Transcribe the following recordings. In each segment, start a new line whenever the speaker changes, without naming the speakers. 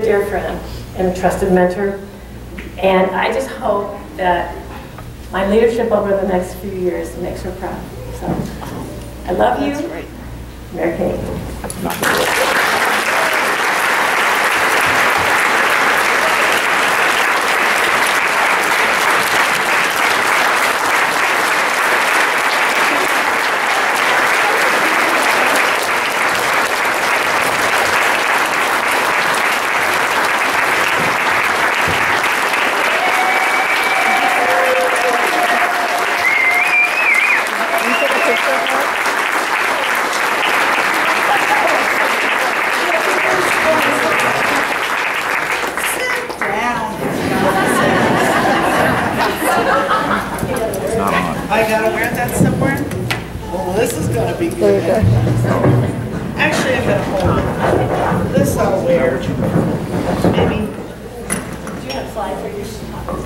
dear friend and a trusted mentor. And I just hope that my leadership over the next few years makes her proud. So, I love you.
That's right.
Mary Kay.
I gotta wear that somewhere? Well, this is gonna be good. Actually, I'm gonna hold it. This I'll wear. Maybe.
Do you have slides or your slides?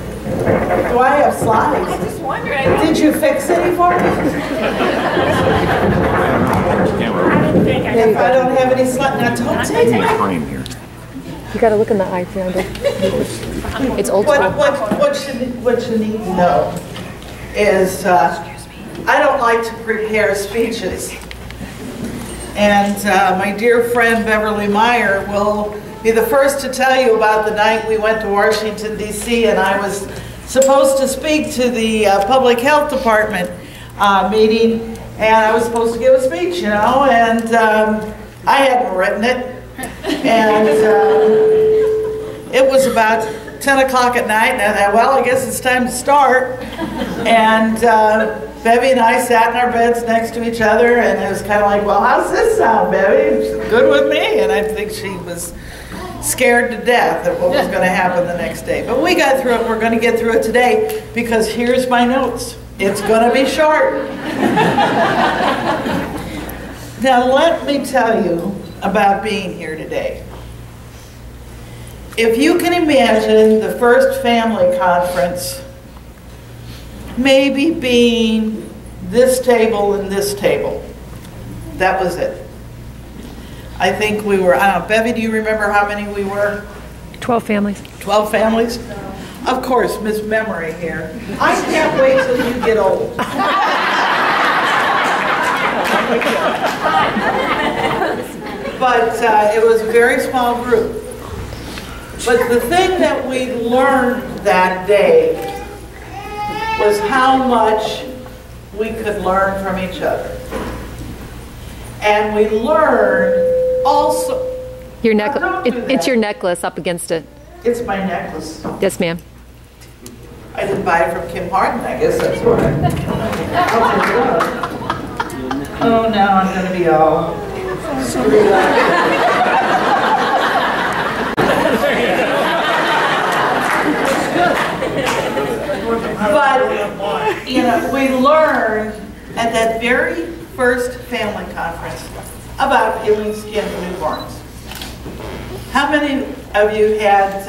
Do I have slides?
I just wondered.
Did you fix any for me?
I didn't think I
If I don't have any slides, now don't take my.
Frame here.
You got to look in the eye, Fiona. It's old school.
What you need to know is I don't like to prepare speeches. And my dear friend Beverly Meyer will be the first to tell you about the night we went to Washington, D.C. and I was supposed to speak to the Public Health Department meeting, and I was supposed to give a speech, you know, and I hadn't written it. And it was about 10 o'clock at night, and I thought, well, I guess it's time to start. And Bevy and I sat in our beds next to each other, and it was kind of like, well, how's this sound, Bevy? She's good with me. And I think she was scared to death of what was going to happen the next day. But we got through it. We're going to get through it today, because here's my notes. It's going to be short. Now, let me tell you about being here today. If you can imagine the first family conference maybe being this table and this table, that was it. I think we were, I don't know, Bevy, do you remember how many we were?
12 families.
12 families? Of course, Miss Memory here. I can't wait till you get old. But it was a very small group. But the thing that we learned that day was how much we could learn from each other. And we learned also...
Your necklace. It's your necklace up against it.
It's my necklace.
Yes, ma'am.
I didn't buy it from Kim Harden, I guess that's why. Oh, now I'm going to be all screwed up. But, you know, we learned at that very first family conference about peeling skin for newborns. How many of you had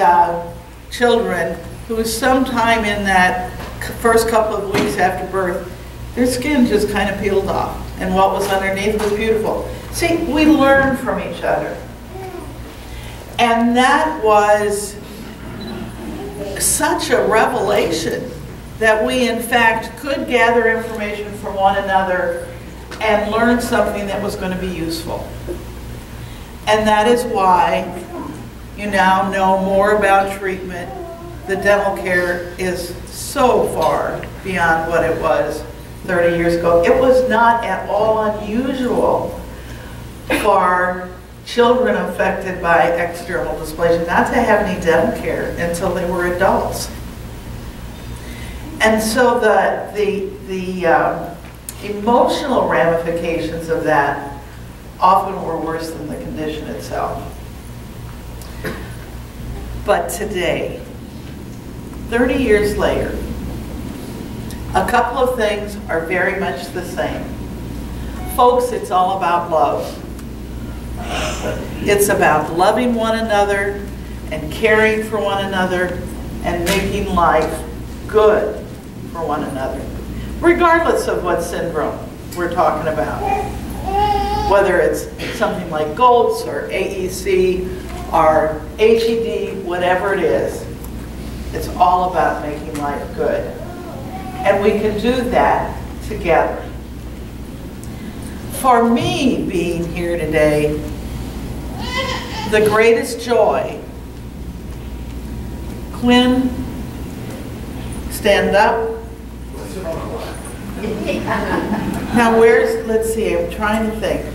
children who sometime in that first couple of weeks after birth, their skin just kind of peeled off, and what was underneath was beautiful? See, we learned from each other. And that was such a revelation that we in fact could gather information from one another and learn something that was going to be useful. And that is why you now know more about treatment. The dental care is so far beyond what it was 30 years ago. It was not at all unusual for children affected by ectodermal dysplasia not to have any dental care until they were adults. And so the emotional ramifications of that often were worse than the condition itself. But today, 30 years later, a couple of things are very much the same. Folks, it's all about love. It's about loving one another and caring for one another and making life good for one another, regardless of what syndrome we're talking about. Whether it's something like GOLTS or AEC or HED, whatever it is. It's all about making life good. And we can do that together. For me, being here today, the greatest joy, Quinn, stand up. Now let's see, I'm trying to think.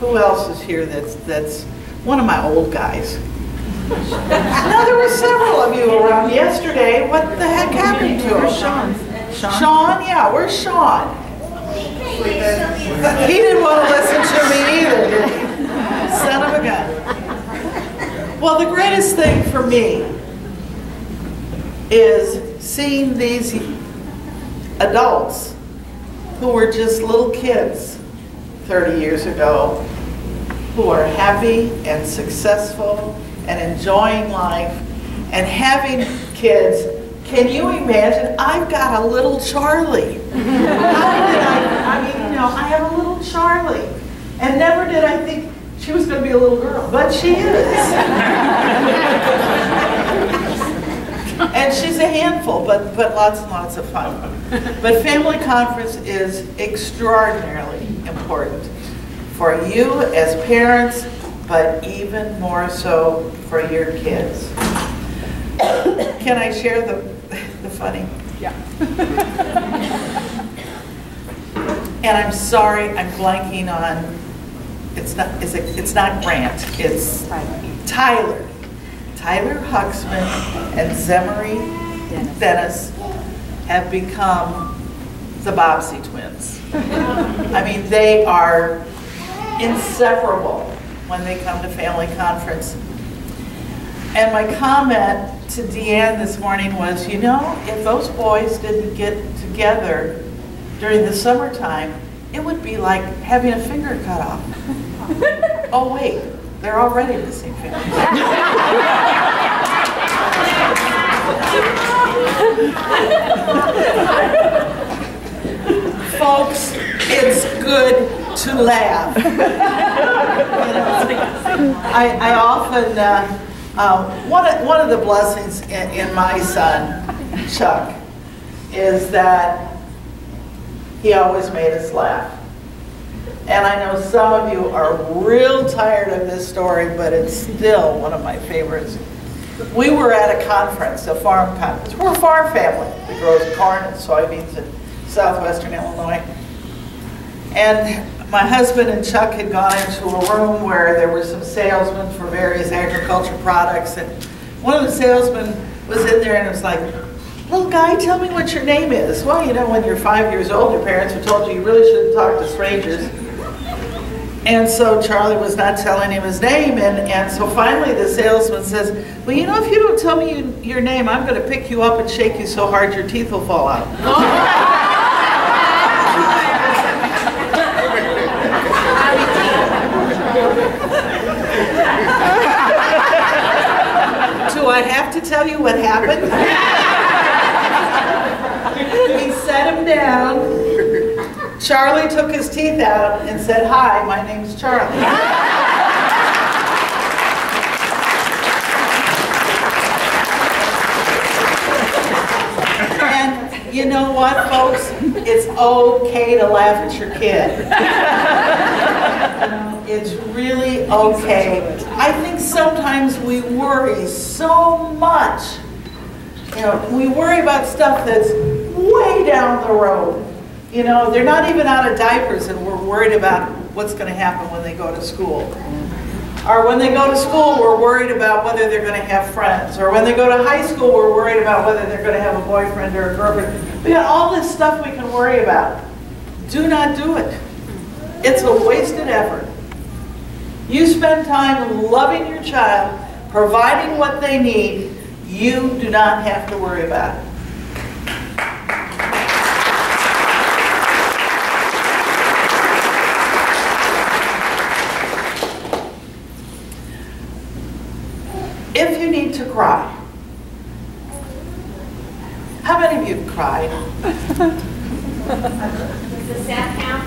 Who else is here that's one of my old guys? Now there were several of you around yesterday. What the heck happened to him? Sean? Yeah, where's Sean? He didn't want to listen to me either, did he? Son of a gun. Well, the greatest thing for me is seeing these adults who were just little kids 30 years ago, who are happy and successful and enjoying life and having kids. Can you imagine? I've got a little Charlie. I have a little Charlie. And never did I think she was going to be a little girl, but she is. And she's a handful, but lots and lots of fun. But family conference is extraordinarily important for you as parents, but even more so for your kids. Can I share the funny?
Yeah.
And I'm sorry, I'm blanking on, it's not Grant, it's Tyler. Tyler Huxman and Zemery Dennis have become the Bobbsey twins. I mean, they are inseparable when they come to family conference. And my comment to Deanne this morning was, you know, if those boys didn't get together during the summertime, it would be like having a finger cut off. Oh wait, they're already missing fingers. Folks, it's good to laugh. You know, I often, one of the blessings in my son, Chuck, is that he always made us laugh. And I know some of you are real tired of this story, but it's still one of my favorites. We were at a conference, a farm conference. We're a farm family. We grow corn and soybeans in southwestern Illinois. And my husband and Chuck had gone into a room where there were some salesmen for various agriculture products. And one of the salesmen was in there and it was like, little guy, tell me what your name is. Well, you know, when you're 5 years old, your parents have told you really shouldn't talk to strangers. And so Charlie was not telling him his name, and so finally the salesman says, well, you know, if you don't tell me your name, I'm going to pick you up and shake you so hard your teeth will fall out. Do I have to tell you what happened? He set him down. Charlie took his teeth out and said, hi, my name's Charlie. And you know what, folks? It's okay to laugh at your kid. It's really okay. I think sometimes we worry so much. You know, we worry about stuff that's way down the road. You know, they're not even out of diapers and we're worried about what's going to happen when they go to school. Or when they go to school, we're worried about whether they're going to have friends. Or when they go to high school, we're worried about whether they're going to have a boyfriend or a girlfriend. We got all this stuff we can worry about. Do not do it. It's a wasted effort. You spend time loving your child, providing what they need. You do not have to worry about it. If you need to cry, how many of you have cried?
Does that count?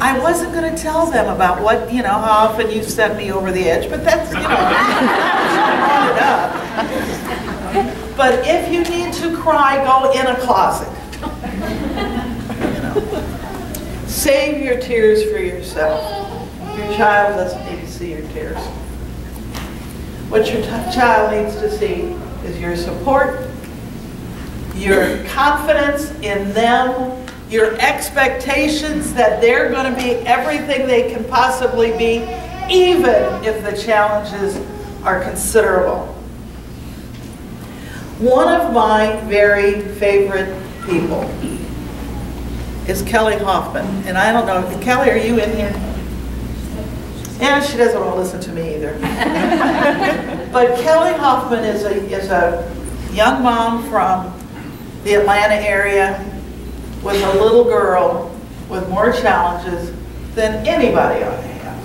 I wasn't going going to tell them about what, how often you sent me over the edge, but that's, brought it up. But if you need to cry, go in a closet. Save your tears for yourself. Your child doesn't need to see your tears. What your child needs to see is your support, your confidence in them, your expectations that they're going to be everything they can possibly be, even if the challenges are considerable. One of my very favorite people is Kelly Hoffman. And I don't know, Kelly, are you in here? Yeah, she doesn't want to listen to me either. But Kelly Hoffman is a young mom from the Atlanta area with a little girl with more challenges than anybody ought to have.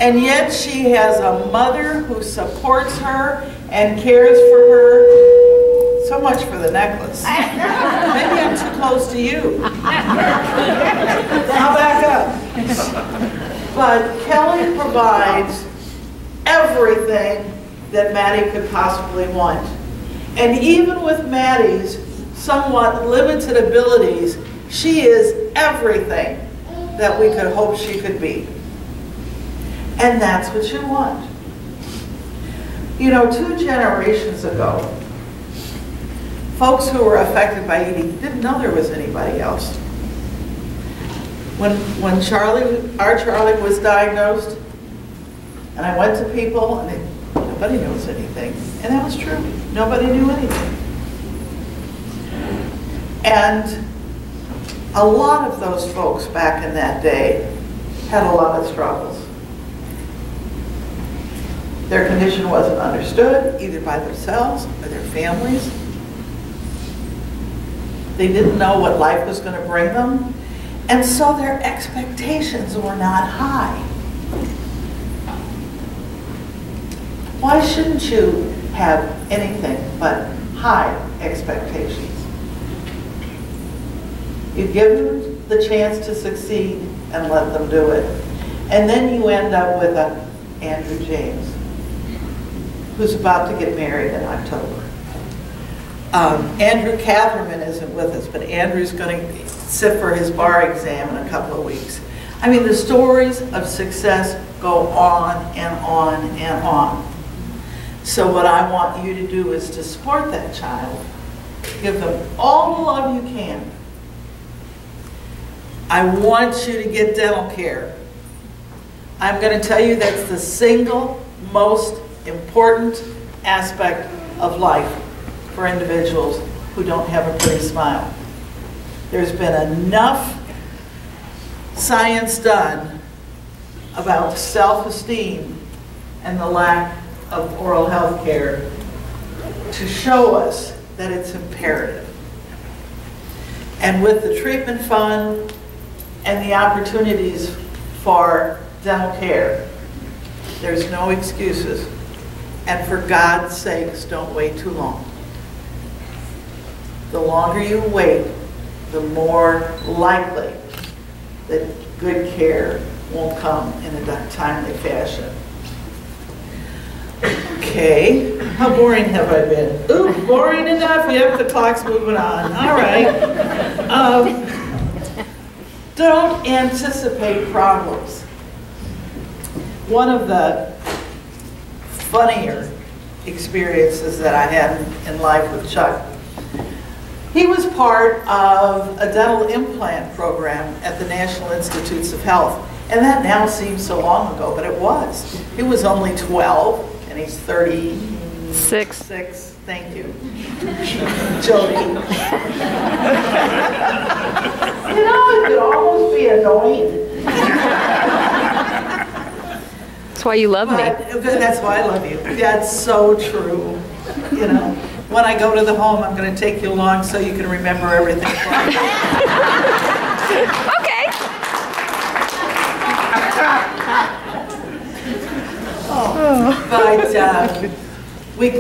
And yet she has a mother who supports her and cares for her. So much for the necklace. Maybe I'm too close to you. I'll back up. But Kelly provides everything that Maddie could possibly want. And even with Maddie's somewhat limited abilities, she is everything that we could hope she could be. And that's what you want. 2 generations ago, folks who were affected by ED didn't know there was anybody else. When our Charlie was diagnosed, and I went to people, and nobody knows anything. And that was true. Nobody knew anything. And a lot of those folks back in that day had a lot of struggles. Their condition wasn't understood, either by themselves or their families. They didn't know what life was going to bring them. And so their expectations were not high. Why shouldn't you have anything but high expectations? You give them the chance to succeed and let them do it. And then you end up with Andrew James, who's about to get married in October. Andrew Catherman isn't with us, but Andrew's going to sit for his bar exam in a couple of weeks. I mean, the stories of success go on and on and on. So what I want you to do is to support that child. Give them all the love you can. I want you to get dental care. I'm going to tell you that's the single most important aspect of life for individuals who don't have a pretty smile. There's been enough science done about self-esteem and the lack of oral health care to show us that it's imperative. And with the treatment fund and the opportunities for dental care, there's no excuses. And for God's sakes, don't wait too long. The longer you wait, the more likely that good care won't come in a timely fashion. Okay, how boring have I been? Ooh, boring enough? Yep, the clock's moving on. All right. Don't anticipate problems. One of the funnier experiences that I had in life with Chuck, he was part of a dental implant program at the National Institutes of Health. And that now seems so long ago, but it was. He was only 12, and he's 36. Thank you. Jody. It could almost be annoying.
That's why you love me.
That's why I love you. That's so true. When I go to the home, I'm going to take you along so you can remember everything.
Okay.
But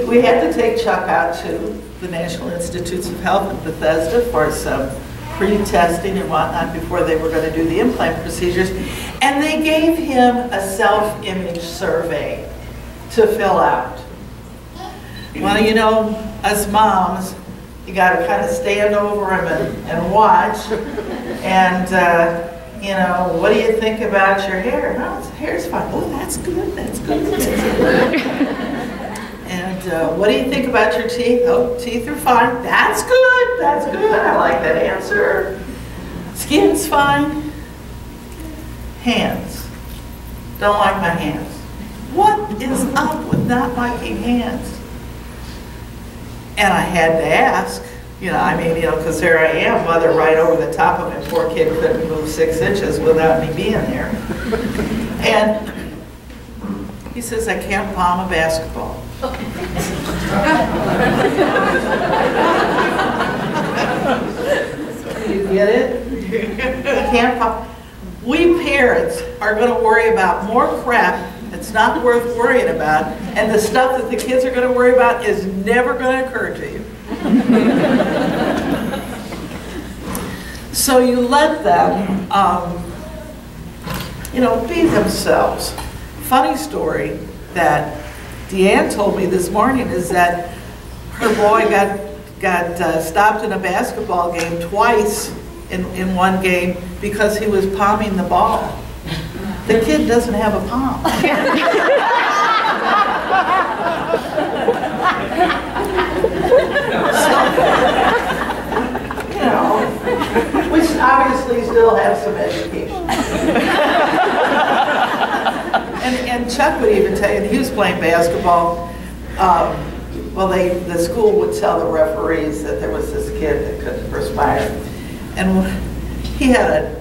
we had to take Chuck out to the National Institutes of Health in Bethesda for some pre-testing and whatnot before they were going to do the implant procedures. And they gave him a self-image survey to fill out. Well, you know, us moms, you got to kind of stand over him and watch. And, you know, what do you think about your hair? No, his hair's fine. Oh, that's good, that's good. That's good. And what do you think about your teeth? Oh, teeth are fine. That's good, that's good. I like that answer. Skin's fine. Hands. Don't like my hands. What is up with not liking hands? And I had to ask, you know, I mean, you know, because there I am, mother right over the top of him. Poor kid couldn't move 6 inches without me being there. And he says, I can't palm a basketball. You get it? I can't palm. We parents are going to worry about more crap that's not worth worrying about, and the stuff that the kids are going to worry about is never going to occur to you. So you let them, you know, be themselves. Funny story that Deanne told me this morning is that her boy got stopped in a basketball game twice in one game because he was palming the ball. The kid doesn't have a palm. So, you know, we obviously still have some education. And Chuck would even tell you, he was playing basketball. Well, the school would tell the referees that there was this kid that couldn't perspire. And he had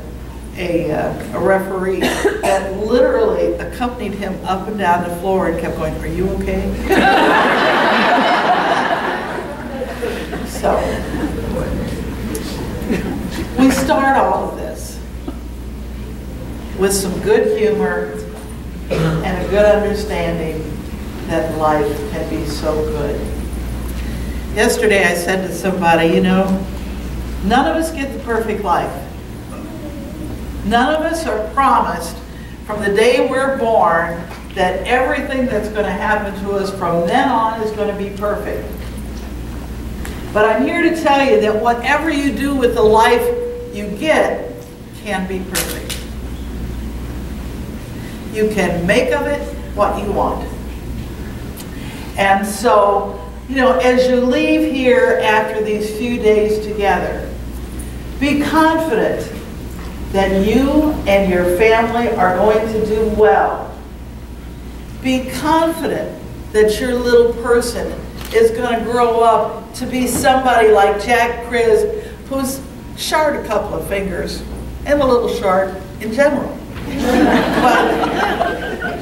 a referee that literally accompanied him up and down the floor and kept going, are you okay? So, we start all of this with some good humor and a good understanding that life can be so good. Yesterday I said to somebody, you know, none of us get the perfect life. None of us are promised from the day we're born that everything that's going to happen to us from then on is going to be perfect. But I'm here to tell you that whatever you do with the life you get can be perfect. You can make of it what you want. And so, you know, as you leave here after these few days together, be confident that you and your family are going to do well. Be confident that your little person is going to grow up to be somebody like Jack Kriz, who's short a couple of fingers and a little short in general. But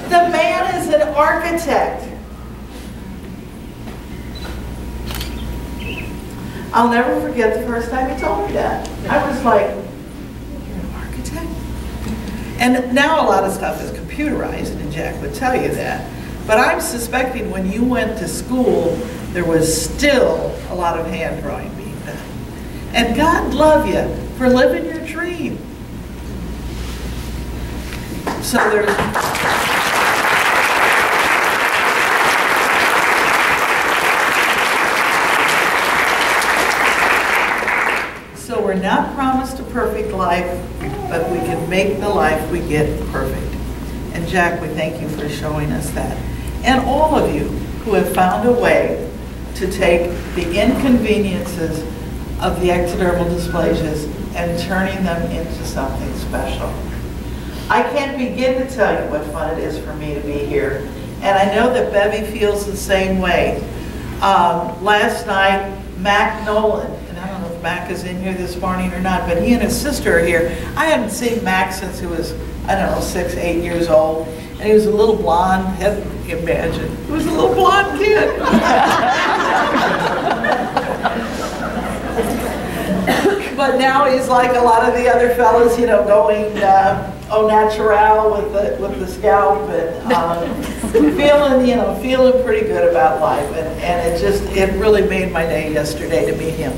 the man is an architect. I'll never forget the first time he told me that. I was like, you're an architect? And now a lot of stuff is computerized, and Jack would tell you that. But I'm suspecting when you went to school, there was still a lot of hand drawing being done. And God love you for living your dream. So So we're not promised a perfect life, but we can make the life we get perfect. And Jack, we thank you for showing us that. And all of you who have found a way to take the inconveniences of the ectodermal dysplasias and turning them into something special. I can't begin to tell you what fun it is for me to be here. And I know that Bevy feels the same way. Last night, Mac Nolan, and I don't know if Mac is in here this morning or not, but he and his sister are here. I haven't seen Mac since he was, I don't know, 6, 8 years old. And he was a little blonde, imagine. He was a little blonde kid. But now he's like a lot of the other fellas, you know, going au naturel with the scalp and feeling, you know, feeling pretty good about life. And it really made my day yesterday to meet him.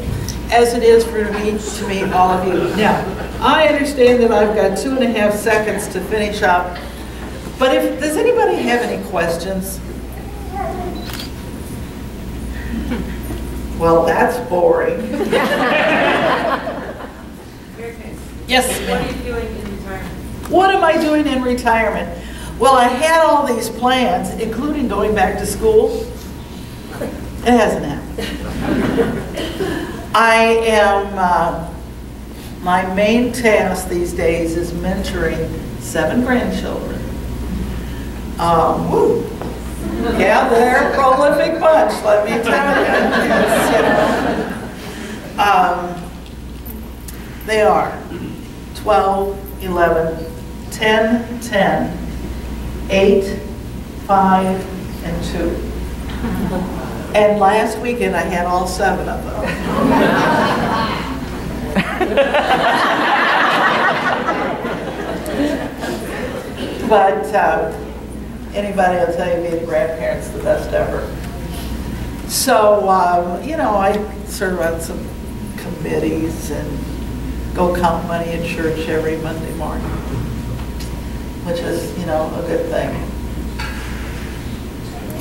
as it is for me to meet all of you. Now, I understand that I've got 2.5 seconds to finish up, but does anybody have any questions? Well, that's boring. Yes,
What are you doing in retirement?
what am I doing in retirement? Well, I had all these plans, including going back to school. It hasn't happened. I am, my main task these days is mentoring 7 grandchildren. Woo. Yeah, they're a prolific bunch, let me tell you. They are 12, 11, 10, 10, 8, 5, and 2. And last weekend I had all 7 of them. But anybody will tell you being a grandparent's the best ever. So, you know, I serve on some committees and go count money in church every Monday morning, which is, you know, a good thing.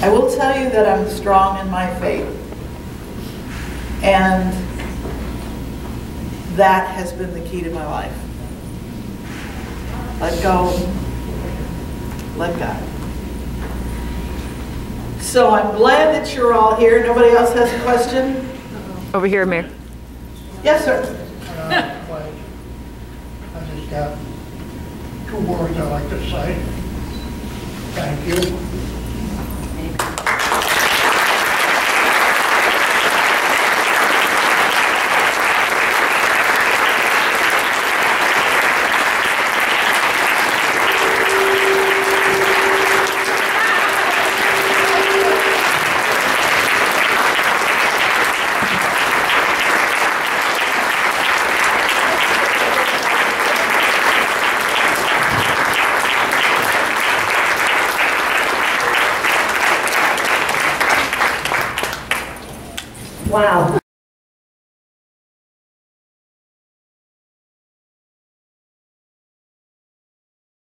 I will tell you that I'm strong in my faith, and that has been the key to my life. Let go, let God. So I'm glad that you're all here. Nobody else has a question?
Over here, Mayor.
Yes, sir.
I just got 2 words I'd like to say. Thank you.
Wow.